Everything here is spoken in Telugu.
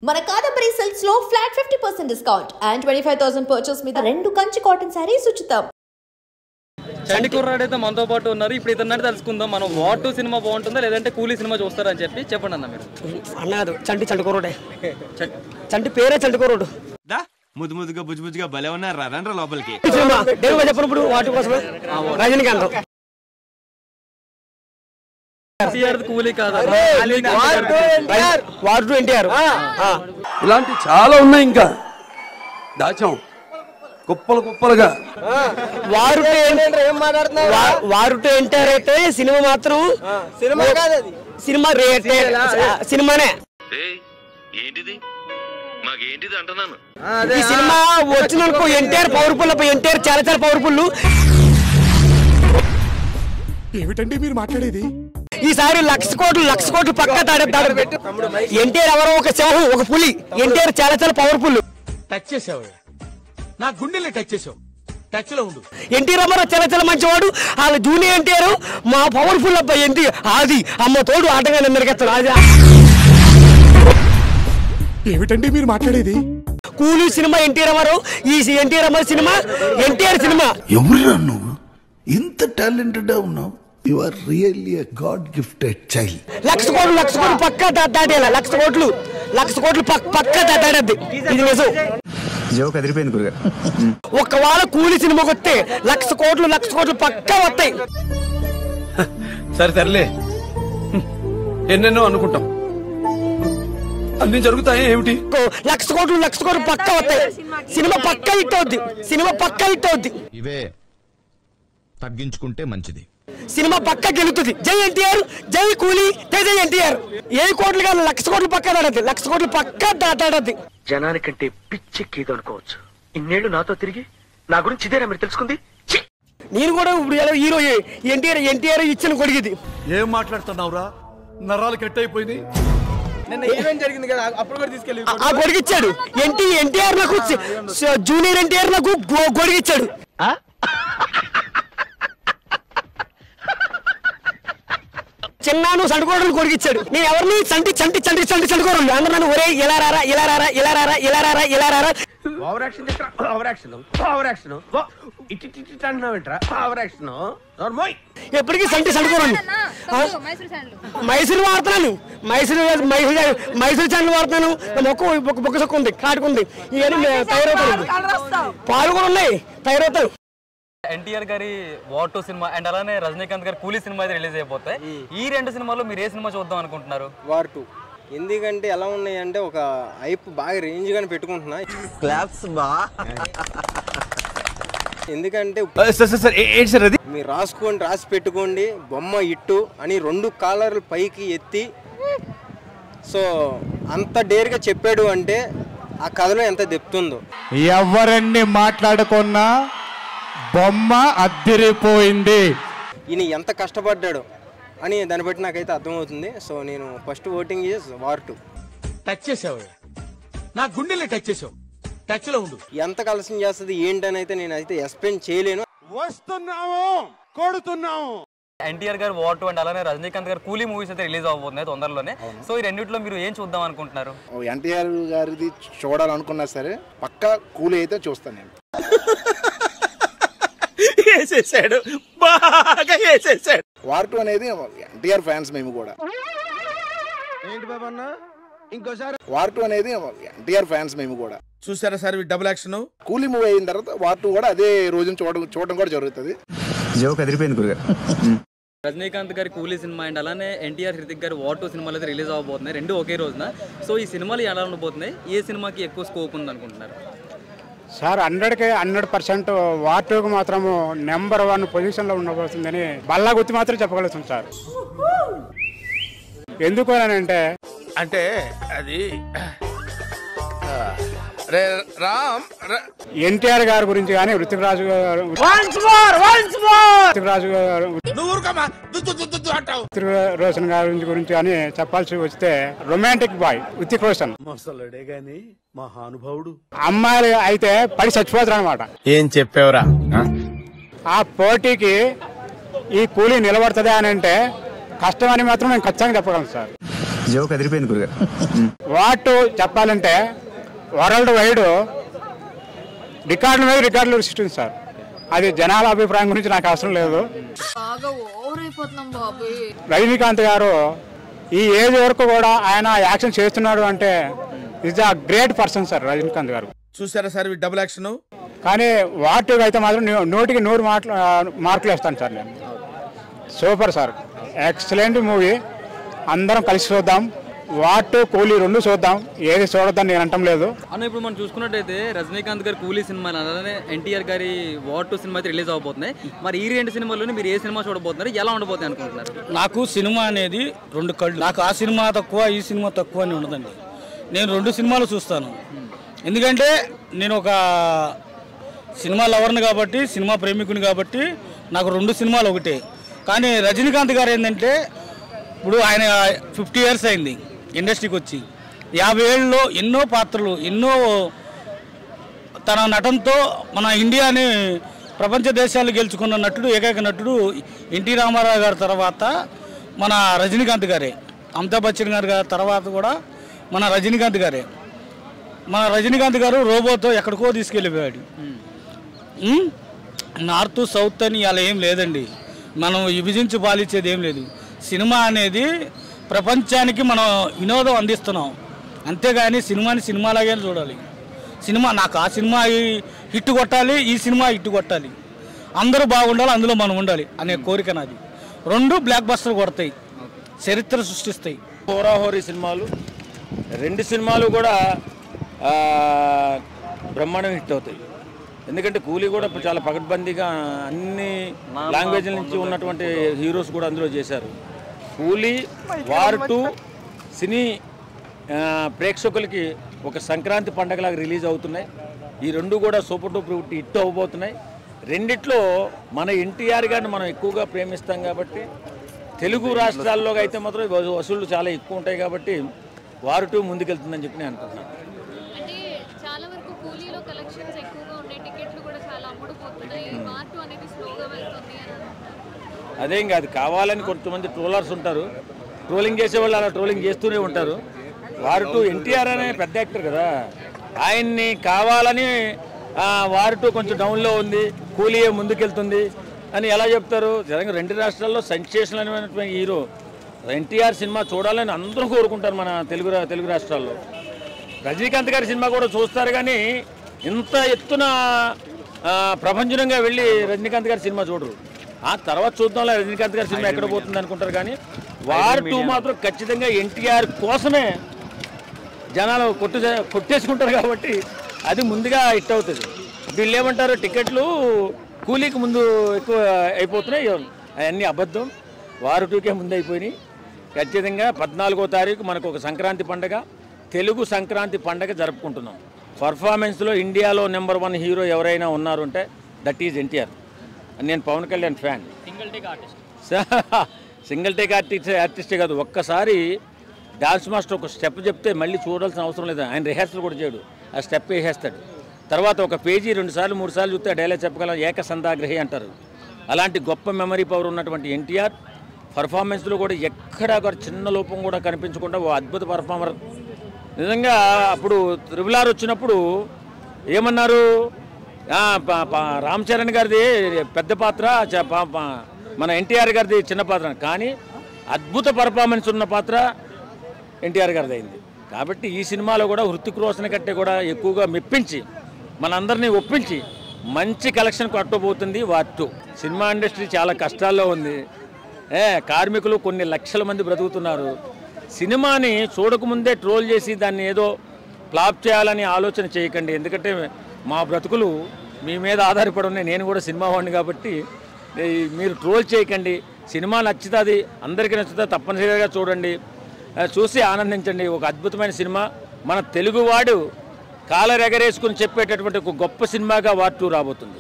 మన కాదంబరి సిల్క్స్ లో ఫ్లాట్ 50% డిస్కౌంట్ అండ్ 25,000 పర్చేస్ మీద రెండు కంచి కాటన్ సారీస్ ఉచితం. చండి కుర్రాడైతే మనతో పాటు ఉన్నారు. ఇప్పుడు ఇతన్ని తెలుసుకుందాం. మనం వార్ 2 సినిమా బాగుంటుందా లేదంటే కూలీ సినిమా చూస్తారని చెప్పి చెప్పండి అన్న. మీరు అన్నది చండి కుర్రాడే. చండి పేరే చండి కుర్రాడు. ముద్దు ముద్దుగా బుజ్జు బుజ్జుగా భలే ఉన్నారు. రండ్రా లోపలికి. చెప్పినప్పుడు వాటి కోసమే రజనీకాంత్ కూలీ కాదు, వాడు ఎన్టీఆర్. ఇలాంటి చాలా ఉన్నాయి. ఇంకా దాచాం కుప్పలు కుప్పలుగా. వారుతో ఎన్టీఆర్ అయితే సినిమా మాత్రం సినిమా కాదు, సినిమా సినిమానే. ఈ సినిమా వచ్చినందుకు ఎన్టీఆర్ పవర్ఫుల్. ఎన్టీఆర్ చాలా చాలా పవర్ఫుల్. ఏమిటండి మీరు మాట్లాడేది? ఈసారి లక్ష కోట్లు పక్కా తాడతాడు. ఎన్టీఆర్ ఎవరో ఒక సింహం, ఒక పులి. ఎన్టీఆర్ చాలా చాలా పవర్ఫుల్. టచ్ చేసావు, నా గుండెల్ని టచ్ చేసావు. టచ్ లో ఉండు. ఎన్టీ రామారావు చాలా చాలా మంచివాడు. వాళ్ళ జూనియర్ ఎన్టీఆర్ మా పవర్ఫుల్ అబ్బాయి. ఏంటి అది అమ్మ తోడు ఆటగా నిన్నరికెత్తాడు. అది ఏమిటండి మీరు మాట్లాడేది? కూలీ సినిమా ఎన్టీ రామారావు, ఈ NT Ramarao cinema NTR cinema. ఎవరురా నువ్వు? ఇంత టాలెంటెడ్ ఉన్నావు. You are really a god gifted child. Lakh కోట్లు పక్కా దాటేలా. లక్ష కోట్లు పక్కా దాటాడద్ది. ఇది నిజం. జోక్ అదిరిపోయింది గురుగారు. ఒకవేళ కూలీ సినిమాకి వస్తే లక్ష కోట్లు పక్కా వస్తాయి. సరేలే, ఎన్నెన్నో అనుకుంటాం, అన్ని జరుగుతాయి. ఏమిటి లక్ష కోట్లు పక్కా వస్తాయి. సినిమా పక్కా హిట్ అవుద్ది. ఇవే తగ్గించుకుంటే మంచిది. సినిమా పక్కా గెలుతుంది. జై ఎన్టీఆర్, జై కూలీ, జై ఎన్టీఆర్. ఏ కోట్లు కాదు, లక్ష కోట్లు పక్కా దాడద్ది. లక్ష కోట్లు పక్కా దాటాడద్ది. జనానికంటే పిచ్చెక్కిది అనుకోవచ్చు. ఇన్నేళ్లు నాతో తిరిగి నా గురించి ఇదేనా మీరు తెలుసుకుంది? నేను కూడా ఇప్పుడు హీరో ఎన్టీఆర్ ఇచ్చిన కొడిగిది. ఏం మాట్లాడుతున్నావురా? నరాలు కట్ అయిపోయింది. జరిగింది కదా, అప్పుడు కూడా తీసుకెళ్ళి ఆ గొడిగిచ్చాడు. ఎన్టీఆర్ నాకు జూనియర్ ఎన్టీఆర్ నాకు గొడిగిచ్చాడు. చిన్నాను సండుకోడలు కొడిగిచ్చాడు. నేను ఎవరిని సండుకోరలు అందరూ నన్ను ఒరే ఇలా రారా. ఎప్పటికీ సండుకోరండి. మైసూరు వాడుతున్నాను, మైసూరు ఛానల్ వాడుతున్నాను. బొక్క సొక్క ఉంది, కాటుకుంది. ఇవన్నీ తయారవుతాయి. పాలు కూడా ఉన్నాయి, తయారవుతాయి. ఎన్టీఆర్ గారి వార్ 2 సినిమా అండ్ అలానే రజనీకాంత్ గారి కూలీ సినిమా అయితే రిలీజ్ అయిపోతాయి. ఈ రెండు సినిమాల్లో మీరు ఏ సినిమా చూద్దాం అనుకుంటున్నారు? వార్ 2. ఎందుకంటే ఎలా ఉన్నాయి అంటే ఒక హైప్ బాగా రేంజ్ గానే పెట్టుకుంటున్నా. ఎందుకంటే మీరు రాసి పెట్టుకోండి బొమ్మ ఇట్టు అని 2 కాలర్లు పైకి ఎత్తి సో అంత డేర్గా చెప్పాడు అంటే ఆ కథలో ఎంత దెప్తుందో. ఎవరన్నీ మాట్లాడుకున్నా బొమ్మ అద్దరిపోయింది. ఈయన ఎంత కష్టపడ్డాడు అని దాన్ని బట్టి నాకైతే అర్థమవుతుంది. సో నేను ఫస్ట్ ఓటింగ్ చేసి వార్ 2. టచ్ చేసావు, నా గుండెల్ని టచ్ చేసావు. టచ్ లో ఉండు. ఎంత కలసం చేస్తుంది ఏంటని అయితే నేను అయితే ఎక్స్ప్లెయిన్ చేయలేను. వస్తున్నాము, కొడుతున్నాము. ఎన్టీఆర్ గారు వార్ 2 అండ్ అలానే రజనీకాంత్ గారు కూలీ మూవీస్ అయితే రిలీజ్ అవబోతున్నాయి తొందరలోనే. సో ఈ రెండిట్లో మీరు ఏం చూద్దాం అనుకుంటున్నారు? ఎన్టీఆర్ గారిది చూడాలనుకున్నా సరే పక్కా కూలీ అయితే చూస్తాను నేను. వార్ 2 అనేది ఎన్టీఆర్ ఫ్యాన్స్ మేము కూడా. ఏంటి బాబన్న ఇంకోసారి? వార్ 2 అనేది ఎన్టీఆర్ ఫ్యాన్స్ మేము కూడా. చూసారా సార్ డబుల్ యాక్షన్? కూలీ మూవీ అయిన తర్వాత వార్ 2 కూడా అదే రోజు చూడడం కూడా జరుగుతుంది. జోక్ అదిరిపోయింది గురుగారు. రజనీకాంత్ గారి కూలీ సినిమా అండ్ అలానే ఎన్టీఆర్ హృతిక్ గారి వార్ 2 సినిమాలు అయితే రిలీజ్ అవబోతున్నాయి, రెండు ఒకే రోజున. సో ఈ సినిమాలు ఎలా ఉండబోతున్నాయి? ఏ సినిమాకి ఎక్కువ స్కోప్ ఉంది అనుకుంటున్నారు? సార్ 100% వార్ 2కు మాత్రము నెంబర్ 1 పొజిషన్లో ఉండబోతుందని బల్లా గుర్తు మాత్రం చెప్పగలుగుతుంది సార్. ఎందుకు అంటే అది ఎన్టీఆర్ గారి గురించి కానీ హృతిక్ రోషన్ గారి గురించి కానీ చెప్పాల్సి వస్తే రొమాంటిక్ బాయ్ హృతిక్ రోషన్ మసలుడే గాని మహానుభావుడు. అమ్మాయిలు అయితే పడి చచ్చిపోతారు అనమాట. ఏం చెప్పావురా? ఆ పోటీకి ఈ కూలీ నిలబడుతుంది అని అంటే కష్టం అని మాత్రం నేను ఖచ్చితంగా చెప్పగలను సార్. జోక్ అదిరిపోయింది గురుగారు. వాటు చెప్పాలంటే వరల్డ్ వైడ్ రికార్డుల మీద రికార్డులు సృష్టింది సార్. అది జనాల అభిప్రాయం గురించి నాకు అవసరం లేదు. రజనీకాంత్ గారు ఈ ఏజ్ వరకు కూడా ఆయన యాక్షన్ చేస్తున్నాడు అంటే is a great person sir Rajinikanth గారు. చూసారా సార్ డబుల్ యాక్షన్. కానీ వాటికి అయితే మాత్రం 100కి 100 మార్కులు వేస్తాను సార్ నేను. Super sir, excellent movie. అందరం కలిసి చూద్దాం. వాటు కూలీ 2 చూద్దాం, ఏది చూడొద్దని నేను అంటం లేదు అన్న. ఇప్పుడు మనం చూసుకున్నట్టయితే రజనీకాంత్ గారి కూలీ సినిమా అలానే ఎన్టీఆర్ గారి వార్ 2 సినిమా అయితే రిలీజ్ అవబోతున్నాయి. మరి ఈ 2 సినిమాల్లోనే మీరు ఏ సినిమా చూడబోతున్నారు, ఎలా ఉండబోతుంది అనుకుంటున్నారు? నాకు సినిమా అనేది 2 కళ్ళు. నాకు ఆ సినిమా తక్కువ ఈ సినిమా తక్కువ అని ఉండదండి. నేను 2 సినిమాలు చూస్తాను. ఎందుకంటే నేను ఒక సినిమా లవర్ని కాబట్టి, సినిమా ప్రేమికుని కాబట్టి నాకు 2 సినిమాలు ఒకటే. కానీ రజనీకాంత్ గారు ఏంటంటే ఇప్పుడు ఆయన 50 years అయింది ఇండస్ట్రీకి వచ్చి. 50 ఏళ్ళలో ఎన్నో పాత్రలు, ఎన్నో తన నటనతో మన ఇండియాని ప్రపంచ దేశాలు గెలుచుకున్న నటుడు, ఏకైక నటుడు ఎన్టీ రామారావు గారి తర్వాత మన రజనీకాంత్ గారే. అమితాబ్ బచ్చన్ గారి తర్వాత కూడా మన రజనీకాంత్ గారే. మన రజనీకాంత్ గారు రోబోతో ఎక్కడికో తీసుకెళ్ళిపోయాడు. నార్త్ సౌత్ అని అలా ఏం లేదండి. మనం విభజించి పాలించేది ఏం లేదు. సినిమా అనేది ప్రపంచానికి మనం వినోదం అందిస్తున్నాం, అంతేగాని సినిమాని సినిమాలాగే చూడాలి. సినిమా నాకు ఆ సినిమా హిట్ కొట్టాలి, ఈ సినిమా హిట్ కొట్టాలి, అందరూ బాగుండాలి, అందులో మనం ఉండాలి అనే కోరిక నాది. 2 బ్లాక్ బస్టర్ కొడతాయి, చరిత్ర సృష్టిస్తాయి. హోరాహోరీ సినిమాలు 2 సినిమాలు కూడా బ్రహ్మాండం హిట్ అవుతాయి. ఎందుకంటే కూలీ కూడా చాలా పకడ్బందీగా అన్ని లాంగ్వేజ్ల నుంచి ఉన్నటువంటి హీరోస్ కూడా అందులో చేశారు. కూలీ, వార్ 2 సినీ ప్రేక్షకులకి ఒక సంక్రాంతి పండగలాగా రిలీజ్ అవుతున్నాయి. ఈ 2 కూడా సూపర్ డూపర్ హిట్ అవ్వబోతున్నాయి. రెండిట్లో మన ఎన్టీఆర్ గారిని మనం ఎక్కువగా ప్రేమిస్తాం కాబట్టి, తెలుగు రాష్ట్రాల్లో అయితే మాత్రం వసూళ్లు చాలా ఎక్కువ ఉంటాయి కాబట్టి వార్ 2 ముందుకెళ్తుందని చెప్పి నేను అనుకుంటున్నాను. అదేం కాదు, కావాలని కొంతమంది ట్రోలర్స్ ఉంటారు, ట్రోలింగ్ చేసేవాళ్ళు అలా ట్రోలింగ్ చేస్తూనే ఉంటారు. వార్ 2 ఎన్టీఆర్ అనే పెద్ద యాక్టర్ కదా, ఆయన్ని కావాలని వార్ 2 కొంచెం డౌన్లో ఉంది, కూలీ ముందుకెళ్తుంది అని ఎలా చెప్తారు? జరంగా 2 రాష్ట్రాల్లో సెన్సేషన్ అనేటువంటి హీరో ఎన్టీఆర్ సినిమా చూడాలని అందరూ కోరుకుంటారు మన తెలుగు రాష్ట్రాల్లో. రజనీకాంత్ గారి సినిమా కూడా చూస్తారు, కానీ ఇంత ఎత్తున ప్రపంచంగా వెళ్ళి రజనీకాంత్ గారి సినిమా చూడరు. ఆ తర్వాత చూద్దాంలో రజనీకాంత్ గారి సినిమా ఎక్కడ పోతుంది అనుకుంటారు. కానీ వార్ 2 మాత్రం ఖచ్చితంగా ఎన్టీఆర్ కోసమే జనాలు కొట్టేసుకుంటారు కాబట్టి అది ముందుగా హిట్ అవుతుంది. వీళ్ళు ఏమంటారు, టికెట్లు కూలీకి ముందు ఎక్కువ అయిపోతున్నాయి, అవన్నీ అబద్ధం. వార్ 2కే ముందు అయిపోయినాయి. ఖచ్చితంగా 14వ తారీఖు మనకు ఒక సంక్రాంతి పండగ, తెలుగు సంక్రాంతి పండగ జరుపుకుంటున్నాం. పర్ఫార్మెన్స్లో ఇండియాలో నెంబర్ 1 హీరో ఎవరైనా ఉన్నారు అంటే దట్ ఈజ్ ఎన్టీఆర్. నేను Pawan Kalyan fan. Single take ఆర్టిస్టే కాదు, ఒక్కసారి డాన్స్ మాస్టర్ ఒక స్టెప్ చెప్తే మళ్ళీ చూడాల్సిన అవసరం లేదు. ఆయన రిహార్సల్ కూడా చేయడు, ఆ స్టెప్ వేసేస్తాడు. తర్వాత ఒక పేజీ 2 సార్లు 3 సార్లు చూస్తే డైలాగ్ చెప్పగలం, ఏకసంధాగ్రహి అంటారు. అలాంటి గొప్ప మెమరీ పవర్ ఉన్నటువంటి ఎన్టీఆర్ పర్ఫార్మెన్స్లో కూడా ఎక్కడా ఒక చిన్న లోపం కూడా కనిపించకుండా ఓ అద్భుత పర్ఫార్మర్. నిజంగా అప్పుడు RRR వచ్చినప్పుడు ఏమన్నారు, రామ్ చరణ్ గారిది పెద్ద పాత్ర, మన ఎన్టీఆర్ గారిది చిన్న పాత్ర, కానీ అద్భుత పర్ఫార్మెన్స్ ఉన్న పాత్ర ఎన్టీఆర్ గారిది అయింది. కాబట్టి ఈ సినిమాలో కూడా హృతిక్ రోషన్ కంటే కూడా ఎక్కువగా మెప్పించి మనందరినీ ఒప్పించి మంచి కలెక్షన్ కొట్టబోతుంది వార్ 2. సినిమా ఇండస్ట్రీ చాలా కష్టాల్లో ఉంది. కార్మికులు కొన్ని లక్షల మంది బ్రతుకుతున్నారు. సినిమాని చూడకముందే ట్రోల్ చేసి దాన్ని ఏదో ఫ్లాప్ చేయాలని ఆలోచన చేయకండి. ఎందుకంటే మా బ్రతుకులు మీ మీద ఆధారపడి ఉన్నాయి. నేను కూడా సినిమా వాడిని కాబట్టి మీరు ట్రోల్ చేయకండి. సినిమా నచ్చుతుంది, అందరికీ నచ్చుతుంది, తప్పనిసరిగా చూడండి, చూసి ఆనందించండి. ఒక అద్భుతమైన సినిమా, మన తెలుగువాడు కాలరెగరేసుకుని చెప్పేటటువంటి ఒక గొప్ప సినిమాగా వార్ 2 రాబోతుంది.